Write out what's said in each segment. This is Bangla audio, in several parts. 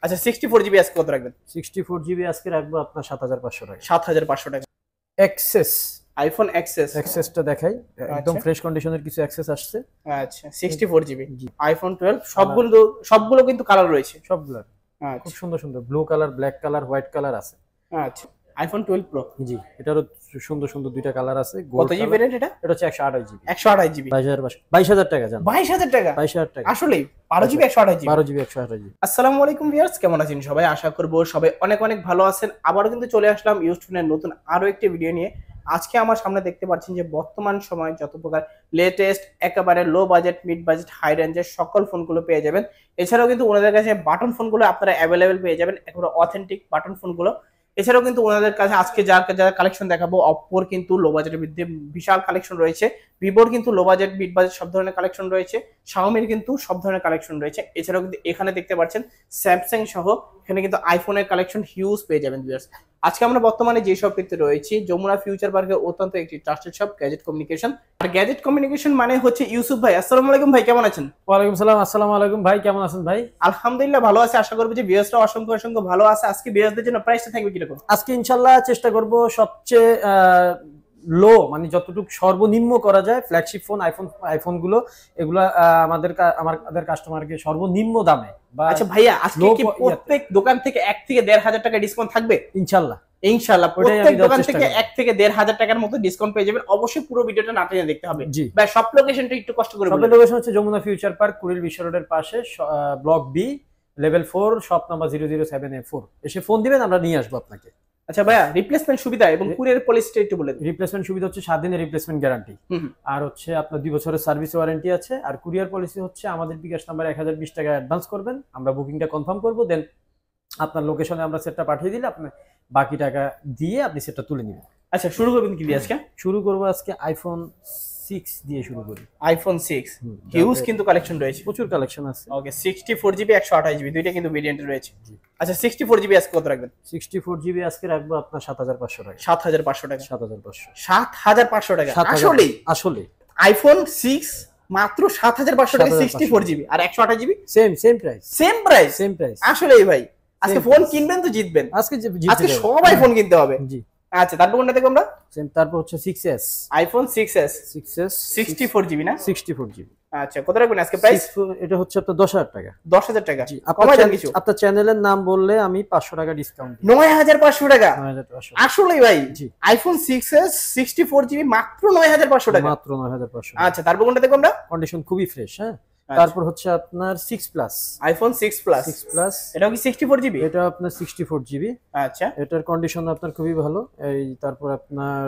আচ্ছা 64 জিবি আজকে কত রাখবেন? 64 জিবি আজকে রাখবো আপনার 7500 টাকা। 7500 টাকা। এক্সেস, আইফোন এক্সেস, এক্সেসটা দেখাই, একদম ফ্রেশ কন্ডিশনের কিছু এক্সেস আসছে। আচ্ছা 64 জিবি আইফোন 12, সবগুলো কিন্তু কালার রয়েছে সবগুলো। আচ্ছা খুব সুন্দর সুন্দর blue colour, black colour, white colour আছে। আচ্ছা আইফোন 12 প্রো, জি এটারও সুন্দর সুন্দর দুইটা কালার আছে। কত জিবি ভেরিয়েন্ট এটা? এটা হচ্ছে 128 জিবি। 128 জিবি 22000 টাকা জান। 22000 টাকা? 22000 টাকা আসলে 12 জিবি 128 জিবি? 12 GB 128 GB. আসসালামু আলাইকুম ভিউয়ার্স, কেমন আছেন সবাই? আশা করব সবাই অনেক অনেক ভালো আছেন। আবারও কিন্তু চলে আসলাম ইউস্টুনের নতুন আরো একটি ভিডিও নিয়ে। আজকে আমার সামনে দেখতে পাচ্ছেন যে বর্তমান সময় যত প্রকার লেটেস্ট একেবারে low budget, mid budget, high রেঞ্জের সকল ফোনগুলো পেয়ে যাবেন। এছাড়াও কিন্তু ওনাদের কাছে বাটন ফোনগুলো আপনারা অ্যাভেলেবেল পেয়ে যাবেন, একেবারে অথেন্টিক বাটন ফোনগুলো। এছাড়াও কিন্তু ওনাদের কাছে আজকে যারা কালেকশন দেখাবো, অপ্পোর কিন্তু লো বাজেটের মধ্যে বিশাল কালেকশন রয়েছে, ভিভোর কিন্তু লো বাজেট, মিড বাজেট সব ধরনের কালেকশন রয়েছে, শাওমির কিন্তু সব ধরনের কালেকশন রয়েছে। এছাড়াও কিন্তু এখানে দেখতে পাচ্ছেন স্যামসাং সহ এখানে কিন্তু আইফোনের কালেকশন হিউজ পেয়ে যাবেন ভিউয়ার্স। আজকে আমরা বর্তমানে যে শপটিতে রয়েছি, যমুনা ফিউচার পার্কের অত্যন্ত একটি ট্রাস্টেড শপ গ্যাজেট কমিউনিকেশন। আর গ্যাজেট কমিউনিকেশন মানে হচ্ছে ইউসুফ ভাই। আসসালামু আলাইকুম ভাই, কেমন আছেন? ওয়ালাইকুম সালাম। আসসালামু আলাইকুম ভাই, কেমন আছেন ভাই? আলহামদুলিল্লাহ ভালো আছে, আশা করব যে ভিউয়ার্সরা অসংখ্য অসংখ্য ভালো আছে। আজকে ভিউয়ার্সদের জন্য প্রাইসটা থাকবে কিরকম? আজকে ইনশাআল্লাহ চেষ্টা করব সবচেয়ে লো, মানে যতটুকু সর্বনিম্ন করা যায় ফ্ল্যাগশিপ ফোন, আইফোনগুলো এগুলা আমাদের কাস্টমারকে সর্বনিম্ন দামে। আচ্ছা ভাইয়া, আজকে কি প্রত্যেক দোকান থেকে 1 থেকে 1500 টাকা ডিসকাউন্ট থাকবে? ইনশাআল্লাহ ইনশাআল্লাহ প্রত্যেক দোকান থেকে 1 থেকে 1500 টাকার মতো ডিসকাউন্ট পেয়ে যাবেন। অবশ্যই পুরো ভিডিওটা না টেনে দেখতে হবে। ভাই সব লোকেশনটা একটু কষ্ট করে বলুন। সব লোকেশন হচ্ছে যমুনা ফিউচার পার্ক, কুড়িল বিশ্ব রোডের পাশে, block B, level 4, shop number 007A4। এসে ফোন দিবেন, আমরা নিয়ে আসবো আপনাকে। আচ্ছা ভাইয়া, রিপ্লেসমেন্ট সুবিধা এবং কুরিয়ার পলিসিটা একটু বলে দিন। রিপ্লেসমেন্ট সুবিধা হচ্ছে 7 দিনের রিপ্লেসমেন্ট গ্যারান্টি, আর হচ্ছে আপনার 2 বছরের সার্ভিস ওয়ারেন্টি আছে। আর কুরিয়ার পলিসি হচ্ছে আমাদের বিকাশ নাম্বার 1020 টাকা অ্যাডভান্স করবেন, আমরা বুকিংটা কনফার্ম করবো, দেন আপনার লোকেশনে আমরা সেটটা পাঠিয়ে দিলে আপনি বাকি টাকা দিয়ে আপনি সেটটা তুলে নেবেন। আচ্ছা শুরু করবেন কি দিয়ে আজকে? শুরু করবো আজকে আইফোন 6 দিয়ে শুরু করি। আইফোন 6 হিউজ কিন্তু কালেকশন রয়েছে, প্রচুর কালেকশন আছে। ওকে 64 জিবি 128 জিবি দুইটা কিন্তু ভেরিয়েন্ট রয়েছে। আচ্ছা 64 জিবি আজকে কত রাখবেন? 64 জিবি আজকে রাখবো আপনার 7500 টাকা। 7500 টাকা? 7500 টাকা? আসলে আসলে আইফোন 6 মাত্র 7500 টাকা 64 জিবি, আর 128 জিবি সেম প্রাইস। আসলেই ভাই আজকে ফোন কিনবেন তো জিতবেন। আজকে সবাই ফোন কিনতে হবে। জি আচ্ছা, তারপর কোনটা দেখব আমরা? তারপর হচ্ছে 6s, আইফোন 6s 64 জিবি না? 64 জিবি। আচ্ছা কত রাখবেন আজকে প্রাইস? এটা হচ্ছে আপনার 10000 টাকা। 10000 টাকা? জি, আপনার চ্যানেলের নাম বললে আমি 500 টাকা ডিসকাউন্ট। 9500 টাকা? 9500। আসলেই ভাই আইফোন 6s 64 জিবি মাত্র 9500 টাকা? মাত্র 9500। আচ্ছা তারপর কোনটা দেখব আমরা? কন্ডিশন খুবই ফ্রেশ। হ্যাঁ, তারপর হচ্ছে আপনার 6 প্লাস, আইফোন 6 প্লাস। এটা কি 64 জিবি? এটা আপনার 64 জিবি। আচ্ছা এটার কন্ডিশন আপনার খুবই ভালো। এই তারপর আপনার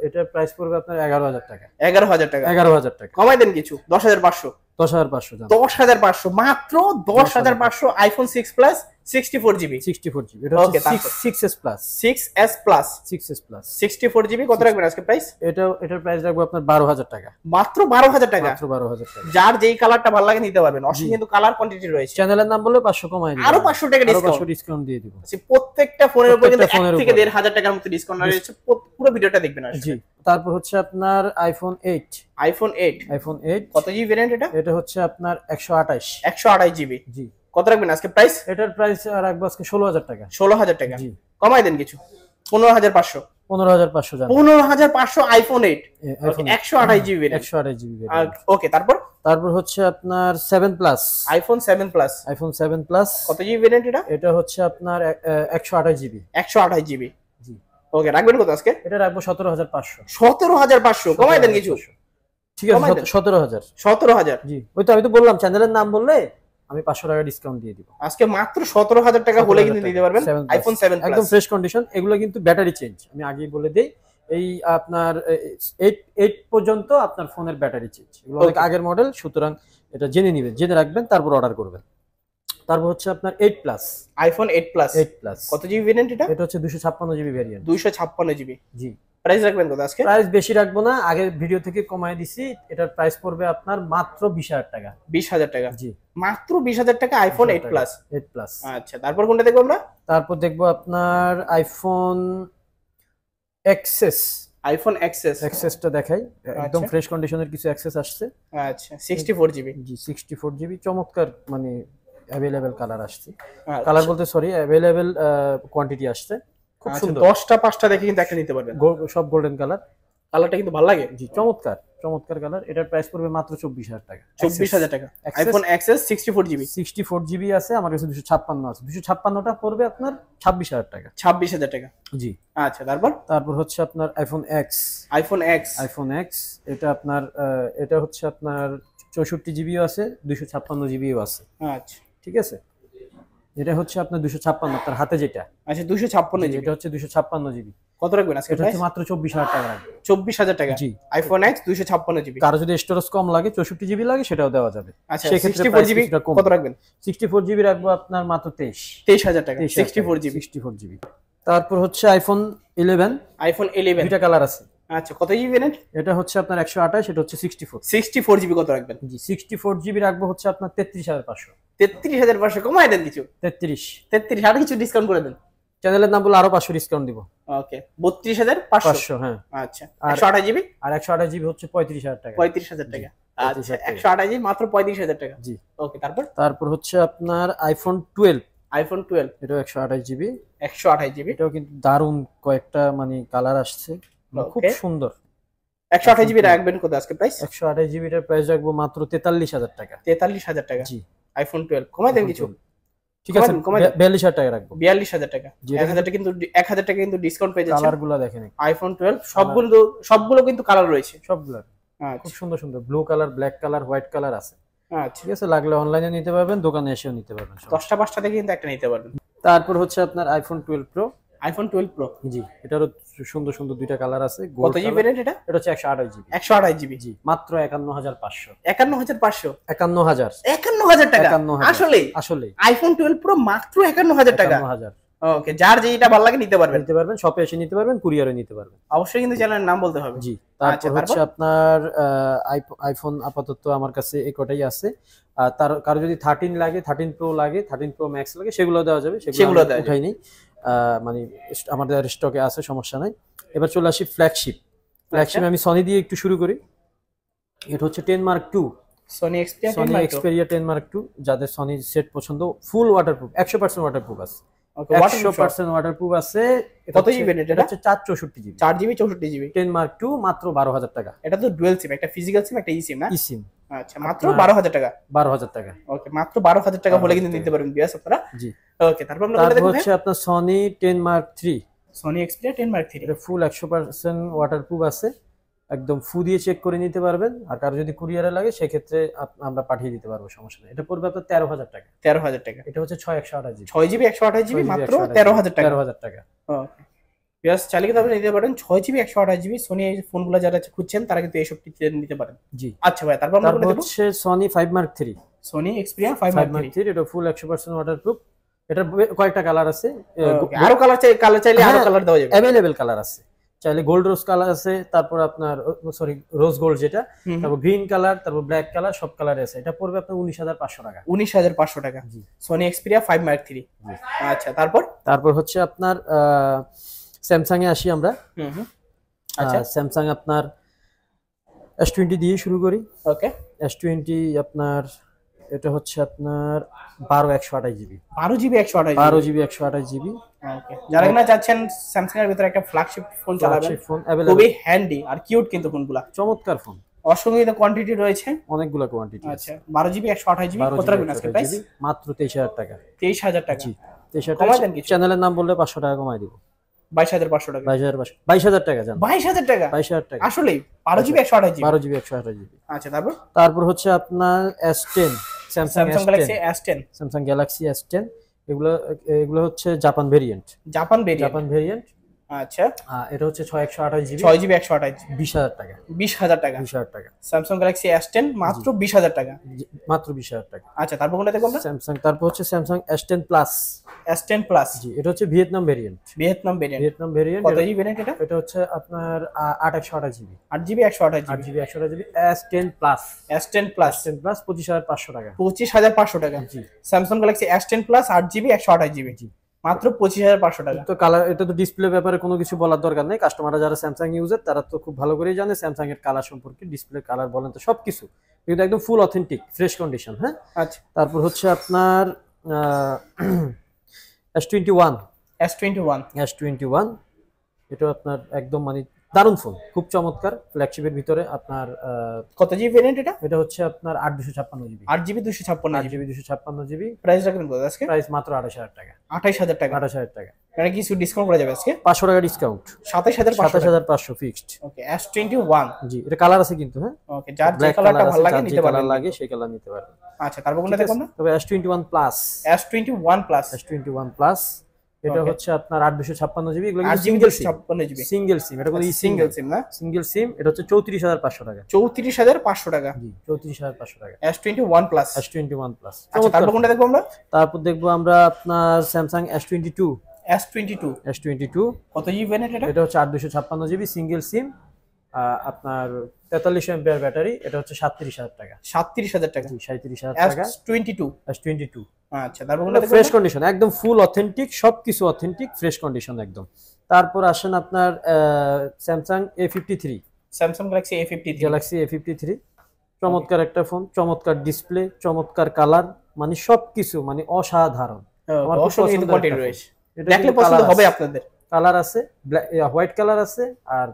এটার প্রাইস পড়বে আপনার 11000 টাকা। 11000 টাকা? 11000 টাকা কমাই দেন কিছু, 10500। 10500 10500 মাত্র 10500 আইফোন 6 প্লাস 64 জিবি। 64 জিবি। এটা হচ্ছে 6s plus. 6s plus 64 GB কত রাখবেন আজকে প্রাইস? এটার প্রাইস রাখবো আপনার 12000 টাকা। মাত্র 12000 টাকা? মাত্র 12000 টাকা। যার যেই কালারটা ভালো লাগে নিতে পারবেন, অসীম কিন্তু কালার কোয়ান্টিটি রয়েছে। চ্যানেলের নাম বললে 500 কমাই দিই, আরো 500 টাকা ডিসকাউন্ট দিয়ে দিব। প্রত্যেকটা ফোনের উপর কিন্তু 1 থেকে 1500 টাকার মতো ডিসকাউন্ট রয়েছে, পুরো ভিডিওটা দেখবেন আসলে। জি তারপর হচ্ছে আপনার আইফোন 8। আইফোন 8 কত জিবি ভেরিয়েন্ট এটা? এটা হচ্ছে আপনার 128 জিবি। জি কত রাখবেন আজকে প্রাইস? এটার প্রাইস রাখবো আজকে 16000 টাকা। 16000 টাকা? জি কমাই দেন কিছু, 15500। 15500 জান। 15500 আইফোন 8 128 জিবি। 128 জিবি। ওকে তারপর হচ্ছে আপনার 7 plus, iPhone 7 plus. IPhone 7 plus কত জিবি ভেরিয়েন্ট এটা? এটা হচ্ছে আপনার 128 জিবি। 128 জিবি। জি ওকে রাখবেন কত আজকে? এটা রাখবো 17500। 17500 কমাই দেন কিছু। ঠিক আছে 17000। জি ওই তো আমি তো বললাম চ্যানেলের নাম বললে আমি 500 টাকা ডিসকাউন্ট দিয়ে দিব। আজকে মাত্র 17000 টাকা হলে কিন্তু নিতে পারবেন আইফোন 7 প্লাস, একদম ফ্রেশ কন্ডিশন। এগুলো কিন্তু ব্যাটারি চেঞ্জ, আমি আগেই বলে দেই। এই আপনার 8 পর্যন্ত আপনার ফোনের ব্যাটারি চেঞ্জ, এগুলো অনেক আগের মডেল, সুতরাং এটা জেনে রাখবেন, তারপর অর্ডার করবেন। তারপর হচ্ছে আপনার 8 প্লাস, আইফোন 8 প্লাস। কত জিবি ভেরিয়েন্ট এটা? এটা হচ্ছে 256 জিবি ভেরিয়েন্ট। 256 জিবি। জি প্রাইস রাখবেন কত আজকে? প্রাইস বেশি রাখবো না, আগের ভিডিও থেকে কমায় দিছি। এটার প্রাইস পড়বে আপনার মাত্র 20000 টাকা। 20000 টাকা? জি মাত্র 20000 টাকা আইফোন 8 প্লাস। আচ্ছা তারপর কোনটা দেখব আমরা? তারপর দেখবো আপনার আইফোন এক্সেস। আইফোন এক্সেসটা দেখাই, একদম ফ্রেশ কন্ডিশনের কিছু এক্সেস আসছে। আচ্ছা 64 জিবি। জি 64 জিবি, চমৎকার মানে অ্যাভেলেবেল কালার আসছে, আচ্ছা। কালার বলতে সরি অ্যাভেলেবেল কোয়ান্টিটি আসছে, খুব আচ্ছা, সুন্দর 10টা 5টা দেখে কিন্তু একটা নিতে পারবেন। সব গোল্ডেন কালার। কালারটা কিন্তু ভালো লাগে। জি চমৎকার চমৎকার কালার। এটার প্রাইস পড়বে মাত্র 24,000 টাকা। 24,000 টাকা। IPhone XS 64GB। 64GB আছে আমার কাছে, 256 আছে। 256টা পড়বে আপনার 26,000 টাকা। 26,000 টাকা। জি। আচ্ছা, তারপর তারপর হচ্ছে আপনার আইফোন এক্স। আইফোন এক্স এটা আপনার এটা হচ্ছে আপনার 64GB আছে, 256GBও আছে। আচ্ছা ঠিক আছে, এটা হচ্ছে আপনার 256 আপনার হাতে যেটা। আচ্ছা, 256GB। এটা হচ্ছে 256GB। কত রাখবেন আজকে এটা প্রাইস? হচ্ছে মাত্র 24,000 টাকা রাখবে। 24,000 টাকা। জি। IPhone X 256GB। কারো যদি স্টোরেজ কম লাগে, 64GB লাগে, সেটাও দেওয়া যাবে। আচ্ছা, সেক্ষেত্রে 64GB কত রাখবেন? 64GB রাখবো আপনার মাত্র 23,000 টাকা। 64GB। তারপর হচ্ছে আইফোন 11। আইফোন 11 দুইটা কালার আছে। আচ্ছা, কত জিবি নেন? এটা হচ্ছে আপনার 128, এটা হচ্ছে 64। 64GB কত রাখবেন? জি 64GB রাখবো হচ্ছে আপনার 33,500। 33,500 কমায় দেন কিছু। 33 আর কিছু ডিসকাউন্ট করে দেন। চ্যানেলের নাম বলে আরো 500 ডিসকাউন্ট দিব। ওকে, 32,500। হ্যাঁ। আচ্ছা, 128GB। আর 128GB হচ্ছে 35,000 টাকা। 35,000 টাকা। আচ্ছা, 128GB মাত্র 35,000 টাকা। জি। ওকে, তারপর হচ্ছে আপনার আইফোন 12। আইফোন 12 এটাও 128GB। 128GB। এটাও কিন্তু দারুণ কয়েকটা মানে কালার আসছে, খুব সুন্দর। 128GB রাখবেন কত আজকে প্রাইস? 128GB এর প্রাইস রাখবো মাত্র 43,000 টাকা। 43,000 টাকা। জি। আইফোন 12 কমায় দেন কিছু। ঠিক আছে, 42,000 টাকা রাখবো। 42,000 টাকা। 1,000 টাকা কিন্তু 1,000 টাকা কিন্তু ডিসকাউন্ট পেয়ে যাচ্ছেন। কালারগুলো দেখেন। আইফোন 12 সবগুলো কিন্তু কালার রয়েছে। সবগুলো আচ্ছা, খুব সুন্দর সুন্দর blue colour, black colour, white colour আছে। আচ্ছা, ঠিক আছে, লাগলে অনলাইনে নিতে পারবেন, দোকানে এসেও নিতে পারবেন। 10টা 5টা থেকে কিন্তু একটা নিতে পারবেন। তারপর হচ্ছে আপনার আইফোন 12 প্রো। IPhone 12 pro. জি, এটারও সুন্দর সুন্দর দুইটা কালার আছে। কত জিবি রেট এটা? এটা হচ্ছে 128GB। 128GB। জি, মাত্র 51,500। 51,500। 51,000। 51,000 টাকা। 51,000 আসলে আইফোন 12 প্রো মাত্র 51,000 টাকা। 51,000। ওকে, যার যেটা ভালো লাগে নিতে পারবেন। শপে এসে নিতে পারবেন, কুরিয়ারে নিতে পারবেন। অবশ্যই কিন্তু চ্যানেলের নাম বলতে হবে। জি। তারপর হচ্ছে আপনার আইফোন আপাতত আমার কাছে এই কটাই আছে। তার কারো যদি 13 লাগে, 13 প্রো লাগে, 13 প্রো ম্যাক্স লাগে, সেগুলো দেওয়া যাবে। সেগুলো উঠাই নেই, মানে আমাদের স্টকে আছে, সমস্যা নাই। এবার চলে আসি ফ্ল্যাগশিপ। আমি সনি দিয়ে একটু শুরু করি। এটা হচ্ছে 10 Mark II। Sony Xperia 10 Mark II। যাদের সনি সেট পছন্দ, ফুল ওয়াটারপ্রুফ, 100% ওয়াটারপ্রুফ আছে। 100% ওয়াটারপ্রুফ আছে। কত জিবি এটা? হচ্ছে 464GB। 4GB 64GB। 10 Mark II মাত্র 12,000 টাকা। এটা তো ডুয়াল সিম, একটা ফিজিক্যাল সিম, একটা ই সিম না? ই সিম। আচ্ছা, মাত্র 12,000 টাকা। 12,000 টাকা। ওকে, মাত্র 12,000 টাকা হলে কিন্তু নিতে পারবেন বিয়াস আপনারা। জি। ওকে, তারপর আমরা হচ্ছে আপনার Sony 10 Mark III। Sony Xperia 10 Mark III। এটা ফুল 100% ওয়াটারপ্রুফ আছে, একদম ফু দিয়ে চেক করে নিতে পারবেন। আর কারো যদি কুরিয়ারে লাগে সেক্ষেত্রে আমরা পাঠিয়ে দিতে পারবো, সমস্যা নেই। এটা পড়বে আপনার 13,000 টাকা। 13,000 টাকা। এটা হচ্ছে 6/128GB। 6GB 128GB মাত্র 13,000 টাকা। 13,000 টাকা। ওকে, বিয়াস চাইলে কিন্তু আপনি নিতে পারেন 6GB 128GB। সনি এই ফোনগুলো যারা খুঁজছেন তারা কিন্তু এইসব নিতে পারেন। জি। আচ্ছা ভাই, তারপর আমরা হচ্ছে Sony 5 Mark III। Sony Xperia 5 Mark III। এটা ফুল 100% ওয়াটারপ্রুফ। এটার কয়েকটা কালার আছে। আরো কালার চাইলে আরো কালার দেওয়া যাবে। अवेलेबल কালার আছে। চাইলে গোল্ড রোজ কালার আছে, তারপর আপনার সরি রোজ গোল্ড যেটা, তারপর গ্রিন কালার, তারপর ব্ল্যাক কালার, সব কালার আছে। এটা পড়বে আপনার 19,500 টাকা। 19,500 টাকা। জি। Sony Xperia 5 Mark III। আচ্ছা, তারপর হচ্ছে আপনার স্যামসাং এ আসি আমরা। আচ্ছা, স্যামসাং আপনার S20 দিয়ে শুরু করি। ওকে, S20 আপনার এটা হচ্ছে আপনার 12/128GB। 12GB 128GB। 12GB 128GB। ওকে, যারা কিনা চাচ্ছেন স্যামসাং এর ভিতরে একটা ফ্ল্যাগশিপ ফোন চালাবেন, খুবই হ্যান্ডি আর কিউট কিন্তু ফোনগুলা, চমৎকার ফোন। অসংখ্য কোয়ান্টিটি রয়েছে, অনেকগুলো কোয়ান্টিটি। আচ্ছা, 12GB 128GB কত রাখবেন আজকে প্রাইস? মাত্র 23,000 টাকা। 23,000 টাকা। জি, 23,000 টাকা। চ্যানেলের নাম বললে 500 টাকা কমাই দিব। 22,500 টাকা। 22,000 টাকা জান। 22,000 টাকা। 22,000 টাকা। আসলে 12GB 128GB। 12GB 128GB। আচ্ছা, তারপর হচ্ছে আপনার S10, Samsung Galaxy S10। Samsung Galaxy S10। এগুলো হচ্ছে জাপান ভেরিয়েন্ট। Japan variant. আচ্ছা, এটা হচ্ছে 6/128GB। 6GB 128GB। 20,000 টাকা। 20,000 টাকা। 20,000 টাকা। স্যামসাং গ্যালাক্সি S10 মাত্র 20,000 টাকা। মাত্র 20,000 টাকা। আচ্ছা, তারপর কোনটা দেখব আমরা? তারপর হচ্ছে Samsung S10 plus. S10 plus. জি, এটা হচ্ছে ভিয়েতনাম ভেরিয়েন্ট। কত জিবি ভেরিয়েন্ট এটা? এটা হচ্ছে আপনার 8/128GB। 8GB 128GB। 8GB 128GB S10 plus. S10 plus 25,500 টাকা। 25,500 টাকা। জি। Samsung Galaxy S10 plus 8GB 128GB। জি, মাত্র 25,500 টাকা। তো কালার, এটা তো ডিসপ্লে ব্যাপারে কোনো কিছু বলার দরকার নেই। কাস্টমাররা যারা স্যামসাং ইউজার তারা তো খুব ভালো করেই জানে স্যামসাং এর কালার সম্পর্কে, ডিসপ্লে কালার বলেন তো সবকিছু। কিন্তু একদম ফুল অথেন্টিক ফ্রেশ কন্ডিশন। হ্যাঁ, আচ্ছা তারপর হচ্ছে আপনার S21 S21 S21 এটা আপনার একদম মানে দারুণ ফোন, খুব চমৎকার, ফ্ল্যাগশিপের ভিতরে আপনার কত জিবি ভেরিয়েন্ট এটা? এটা হচ্ছে আপনার 8 256 GB, 8 GB 256 8 GB 256 GB. Price রাখবেন কত আজকে? প্রাইস মাত্র 28000 টাকা। 28000 টাকা। 28000 টাকা, মানে কিছু ডিসকাউন্ট করা যাবে আজকে? 500 টাকা ডিসকাউন্ট, 27500 27500 ফিক্সড। ওকে S21 জি, এটা কালার আছে কিন্তু। হ্যাঁ, ওকে, যার যে ব্ল্যাক কালারটা কালার ভালো লাগে আছে, নিতে যে কালার পারবেন। লাগে সেই কালার নিতে পারবেন। আচ্ছা তারপর কোনটা দেখব আমরা? তবে S21 plus, S21 plus, S21 plus এটা Okay. হচ্ছে আপনার 8 256 জিবি, এগুলো 8 জিবি সিঙ্গেল সিম, 256 জিবি সিঙ্গেল সিম, এটা কোনো সিঙ্গেল সিম না? সিঙ্গেল সিম। এটা হচ্ছে 34500 টাকা। 34500 টাকা। জি, 34500 টাকা। S21 plus. S21 plus. আচ্ছা তারপর কোনটা দেখব আমরা? তারপর দেখবো আমরা আপনার স্যামসাং S22 S22 কত জিবি ভেরিয়েন্ট এটা? এটা হচ্ছে 8 256 জিবি সিঙ্গেল সিম, আপনার 43 এম্পিয়ার ব্যাটারি। এটা হচ্ছে 37000 টাকা। 37000 টাকা। জি, 37000 টাকা। S22 S22 আচ্ছা তারপর কোনটা দেখব? ফ্রেশ কন্ডিশন, একদম ফুল অথেন্টিক, সবকিছু অথেন্টিক, ফ্রেশ কন্ডিশন একদম। তারপর আসেন আপনার Samsung A53, Samsung Galaxy A53। Galaxy A53 চমৎকার একটা ফোন, চমৎকার ডিসপ্লে, চমৎকার কালার, মানে সবকিছু মানে অসাধারণ। আমার খুব অসংখ্য পছন্দের কোয়ান্টিটি একটা রয়েছে, ফোন। এটা দেখলে কিন্তু পছন্দ কালার হবে আছে, আপনাদের। কালার আছে, হোয়াইট কালার আছে, আর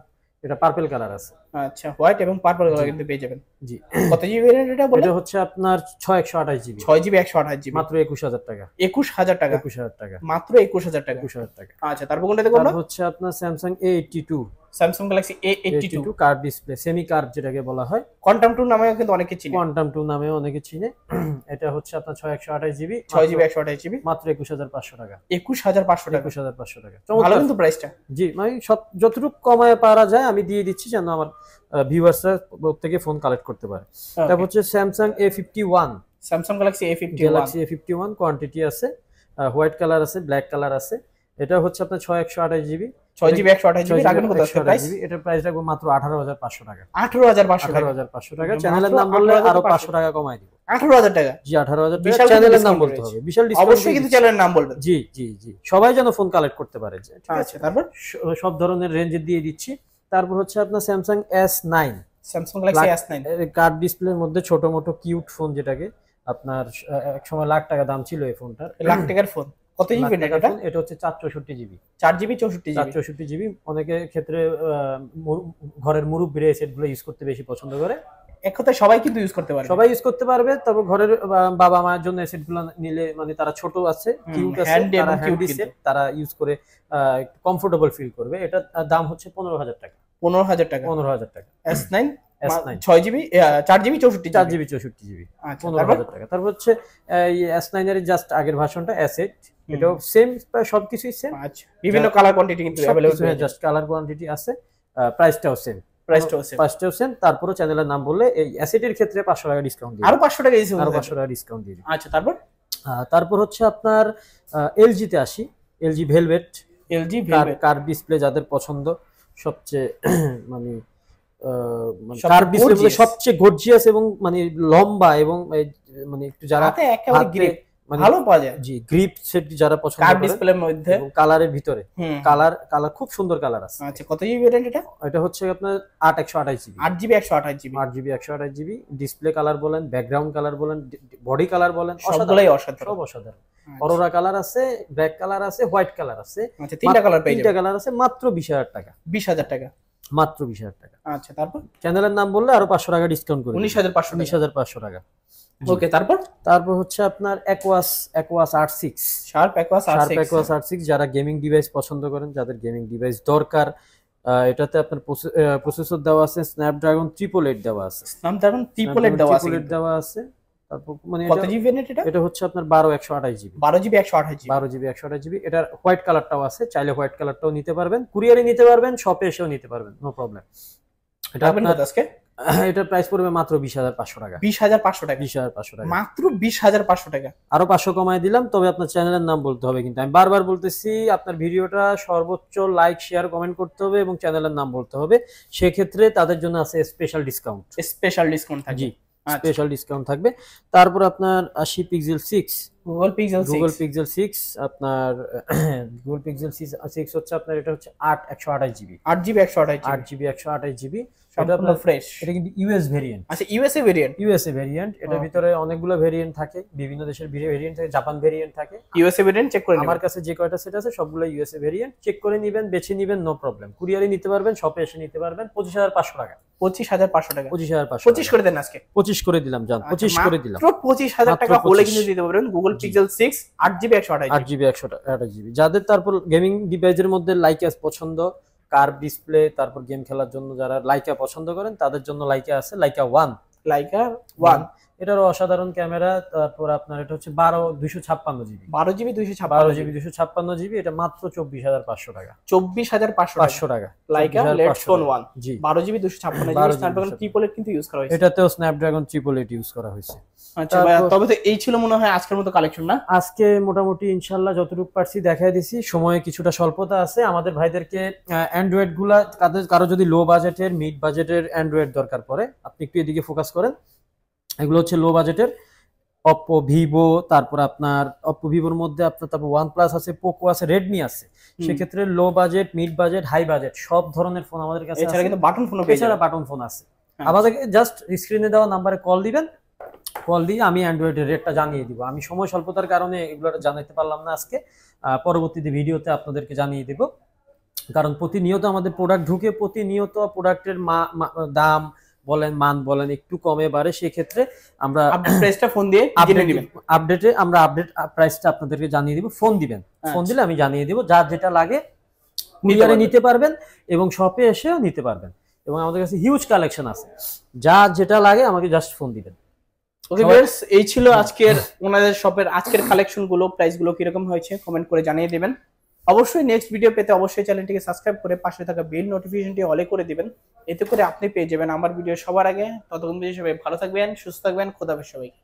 এটা পার্পল কালার আছে। আচ্ছা হোয়াইট এবং পার্পল কালার কিন্তু পেয়ে যাবেন। জি, কত জিবি ভেরিয়েন্ট এটা বলে? এটা হচ্ছে আপনার 6128 জিবি, 6 জিবি 128 জিবি মাত্র 21000 টাকা। 21000 টাকা। 21000 টাকা, মাত্র 21000 টাকা। 21000 টাকা। আচ্ছা তারপর কোনটা দেখব আমরা? তারপর হচ্ছে আপনার Samsung A82, Samsung Galaxy A82 curve display, semi curve যেটাকে বলা হয়, কোয়ান্টাম 2 নামে কিন্তু অনেকে চিনে। কোয়ান্টাম 2 নামে অনেকে চিনে। এটা হচ্ছে আপনার 6128 জিবি, 6 জিবি 128 জিবি মাত্র 21500 টাকা। 21500 টাকা। 21500 টাকা, ভালো চমৎকার কিন্তু প্রাইসটা। জি, মানে সব যতটুকু কমায় পারা যায় আমি দিয়ে দিচ্ছি, যেন আমার ভিউয়ার্সরা প্রত্যেকে ফোন কালেক্ট করতে পারে। তারপর হচ্ছে Samsung A51, Samsung Galaxy A51, Galaxy A51 quantity আছে, হোয়াইট কালার আছে, ব্ল্যাক কালার আছে। এটা হচ্ছে আপনার 6128 জিবি, 6 জিবি 128 জিবি। রাখবেন কত আজকে প্রাইস? এটার প্রাইস রাখবো মাত্র 18500 টাকা। 18500 টাকা। 18500 টাকা। চ্যানেলের নাম বললে আরো 500 টাকা কমাই দিব। 18000 টাকা। জি, 18000 টাকা। বিশাল চ্যানেলের নাম discount বলতে রয়েছে। হবে, বিশাল ডিসকাউন্ট অবশ্যই কিন্তু চ্যানেলের নাম বলবেন। জি জি জি, সবাই যেন ফোন কালেক্ট করতে পারে। ঠিক আছে, আচ্ছা তারপর সব ধরনের রেঞ্জে দিয়ে দিচ্ছি। তারপর হচ্ছে আপনার Samsung S9, Samsung Galaxy S9 curve ডিসপ্লের মধ্যে ছোট মোটো কিউট ফোন, যেটাকে আপনার এক সময় লাখ টাকা দাম ছিল এই ফোনটার। লাখ টাকার ফোন। কত জিবি ভেরিয়েন্ট এটা? এটা হচ্ছে 464 জিবি, 4 জিবি 64 জিবি। 464 জিবি। অনেকের ক্ষেত্রে ঘরের মুরব্বিরা এই সেটগুলো ইউজ করতে বেশি পছন্দ করে। এক কথায় সবাই কিন্তু ইউজ করতে পারবে। সবাই ইউজ করতে পারবে, তবে ঘরের বাবা মায়ের জন্য এই সেটগুলো নিলে মানে তারা ছোট আছে, কিউট আছে, handy এবং তারা cute হ্যান্ডি কিন্তু। সেট, তারা ইউজ করে একটু কমফোর্টেবল ফিল করবে। এটা দাম হচ্ছে 15000 টাকা। 15000 টাকা। 15000 টাকা। S9 S9 6 GB 4 GB 64 4 GB. GB 64 GB, আচ্ছা 15000 টাকা। তারপর হচ্ছে এই S9 এর জাস্ট আগের ভার্সনটা S8, এটাও সেম, প্রায় সবকিছুই সেম। আচ্ছা বিভিন্ন কালার কোয়ান্টিটি কিন্তু अवेलेबल সবকিছু জাস্ট কালার কোয়ান্টিটি আছে, প্রাইসটাও সেম। প্রাইসটাও সেম। তারপরও চ্যানেলের নাম বললে এই S8 এর ক্ষেত্রে 500 টাকা ডিসকাউন্ট দিয়ে, আরো 500 টাকা দিয়েছে। আরো 500 টাকা ডিসকাউন্ট দিয়ে। আচ্ছা তারপর তারপর হচ্ছে আপনার LG তে আসি, LG velvet, LG velvet curve display যাদের পছন্দ, সবচেয়ে মানে সবচেয়ে কার্ভ ডিসপ্লে gorgeous। সবচেয়ে গর্জিয়াস এবং মানে লম্বা এবং মানে একটু যারা হাতে একেবারে হাতে গ্রিপ মানে ভালো পাওয়া যায়। জি, গ্রিপ সেট যারা পছন্দ কার্ভ করে, ডিসপ্লের মধ্যে এবং কালারের ভিতরে কালার খুব সুন্দর কালার আছে। আচ্ছা কত জিবি ভেরিয়েন্ট এটা? এটা হচ্ছে আপনার 8128 GB, 8 GB 128 GB. 8 GB 128 GB. Display colour বলেন, ব্যাকগ্রাউন্ড কালার বলেন, বডি কালার বলেন, সবগুলাই অসাধারণ। সব অসাধারণ। অরোরা কালার আছে, ব্ল্যাক কালার আছে, হোয়াইট কালার আছে। আচ্ছা তিনটা কালার পেয়ে তিনটা যাবেন। কালার আছে, মাত্র 20000 টাকা। 20000 টাকা। মাত্র 20000 টাকা। আচ্ছা তারপর চ্যানেলের নাম বললে আরো 500 টাকা ডিসকাউন্ট করে 19500 টাকা। 19500 টাকা। ওকে তারপর তারপর হচ্ছে আপনার Aquas R6, sharp Aquas Sharp R6। Aquas R6 যারা গেমিং ডিভাইস পছন্দ করেন, যাদের গেমিং ডিভাইস দরকার, এটাতে আপনার প্রসেসর দেওয়া আছে, স্ন্যাপড্রাগন 888 দেওয়া আছে, স্ন্যাপড্রাগন 888 দেওয়া আছে। 888 দেওয়া আছে। তারপর মানে কত জিবি ভেরিয়েন্ট এটা? এটা হচ্ছে আপনার 12128 GB, 12 GB 128 GB. 12 GB 128 GB. এটার হোয়াইট কালারটাও আছে, চাইলে হোয়াইট কালারটাও নিতে পারবেন, কুরিয়ারে নিতে পারবেন, শপে এসেও নিতে পারবেন, নো প্রবলেম। এটা আপনার আজকে এটার প্রাইস পড়বে মাত্র 20500 টাকা। 20500 টাকা। 20500 টাকা, মাত্র 20500 টাকা। আরো 500 কমায় দিলাম, তবে আপনার চ্যানেলের নাম বলতে হবে কিন্তু। আমি বারবার বলতেছি, আপনার ভিডিওটা সর্বোচ্চ লাইক, শেয়ার, কমেন্ট করতে হবে এবং চ্যানেলের নাম বলতে হবে। সেক্ষেত্রে তাদের জন্য আছে স্পেশাল ডিসকাউন্ট। স্পেশাল ডিসকাউন্ট থাকবে। জি, স্পেশাল ডিসকাউন্ট থাকবে। তারপর আপনার আসি পিক্সেল 6, গুগল পিক্সেল 6 আপনার গুগল পিক্সেল 6 হচ্ছে আপনার, এটা হচ্ছে 128 জিবি, 8 জিবি 128 8 জিবি 128 জিবি। সম্পূর্ণ ফ্রেশ। এটা কিন্তু ইউএস ভেরিয়েন্ট। আচ্ছা, ইউএসএ ভেরিয়েন্ট। ইউএসএ ভেরিয়েন্ট, এটার ভিতরে অনেকগুলো ভেরিয়েন্ট থাকে, বিভিন্ন দেশের ভেরিয়েন্ট থাকে, জাপান ভেরিয়েন্ট থাকে। ইউএসএ ভেরিয়েন্ট চেক করে আমার কাছে যে কয়টা সেট আছে সবগুলো ইউএসএ ভেরিয়েন্ট। চেক করে নেবেন, বেছে নেবেন, নো প্রবলেম। কুরিয়ারে নিতে পারবেন, শপে এসে নিতে পারবেন। 25,500 টাকা। 25,500 টাকা। 25,500। 25 করে দেন আজকে। 25 করে দিলাম জান, 25 করে দিলাম। মাত্র 25,000 টাকা হলে কিন্তু দিতে পারবেন Google pixel 6 8GB 128GB। 128GB। যাদের তারপর গেমিং ডিভাইসের মধ্যে লাইকা পছন্দ, কার্ভ ডিসপ্লে, তারপর গেম খেলার জন্য যারা লাইকা পছন্দ করেন তাদের জন্য লাইকা আছে, লাইকা 1। লাইকা 1 এটারও অসাধারণ ক্যামেরা। তারপর আপনার এটা হচ্ছে 256GB। 12GB 256GB। এটা মাত্র 24,500 টাকা। 24,500 টাকা লাইকা লেটস ফোন 1। জি, 12GB 256GB স্ন্যাপড্রাগন ট্রিপলেট কিন্তু ইউজ করা হয়েছে। এটাতেও স্ন্যাপড্রাগন ট্রিপলেট ইউজ করা হয়েছে। আচ্ছা ভাই, তবে তো এই ছিল মনে হয় আজকের মতো কালেকশন না? আজকে মোটামুটি ইনশাআল্লাহ যতটুকু পারছি দেখাই দিছি। সময়ে কিছুটা স্বল্পতা আছে। আমাদের ভাইদেরকে অ্যান্ড্রয়েড গুলা, কারো যদি লো বাজেটের, মিড বাজেটের অ্যান্ড্রয়েড দরকার পড়ে, আপনি একটু এদিকে ফোকাস করেন। এগুলো হচ্ছে লো বাজেটের, অপ্পো, ভিভো, তারপর আপনার অপ্পো ভিভোর মধ্যে আপনার তারপর OnePlus আছে, পোকো আছে, রেডমি আছে। সেক্ষেত্রে low budget, mid budget, high budget সব ধরনের ফোন আমাদের কাছে আছে। এছাড়া কিন্তু বাটন ফোনও পেয়ে যাবেন। এছাড়া বাটন ফোন আছে। আমাদেরকে জাস্ট স্ক্রিনে দেওয়া নাম্বারে কল দিবেন। কল দিয়ে আমি অ্যান্ড্রয়েডের রেটটা জানিয়ে দিব। আমি সময় স্বল্পতার কারণে এগুলো জানাতে পারলাম না আজকে। পরবর্তীতে ভিডিওতে আপনাদেরকে জানিয়ে দেব। কারণ প্রতিনিয়ত আমাদের প্রোডাক্ট ঢুকে, প্রতিনিয়ত প্রোডাক্টের দাম বলেন, মান বলেন একটু কমে বাড়ে। সেক্ষেত্রে আমরা প্রাইসটা ফোন দিয়ে জেনে নেবেন। আপডেট প্রাইসটা আপনাদেরকে জানিয়ে দিব। ফোন দিবেন, ফোন দিলে আমি জানিয়ে দিব। যার যেটা লাগে কুরিয়ারে নিতে পারবেন এবং শপে এসেও নিতে পারবেন। এবং আমাদের কাছে হিউজ কালেকশন আছে। যার যেটা লাগে আমাকে জাস্ট ফোন দিবেন। ওকে ভিউয়ার্স, এই ছিল আজকের ওনাদের শপের আজকের কালেকশন গুলো। প্রাইস গুলো কিরকম হয়েছে কমেন্ট করে জানিয়ে দিবেন। অবশ্যই নেক্সট ভিডিও পেতে অবশ্যই চ্যানেলটিকে সাবস্ক্রাইব করে পাশে থাকা বেল নোটিফিকেশনটি অলে করে দিবেন। এতে করে আপনি পেয়ে যাবেন আমার ভিডিও সবার আগে। ততক্ষণ পর্যন্ত সবাই ভালো থাকবেন, সুস্থ থাকবেন। খোদা হাফেজ সবাইকে।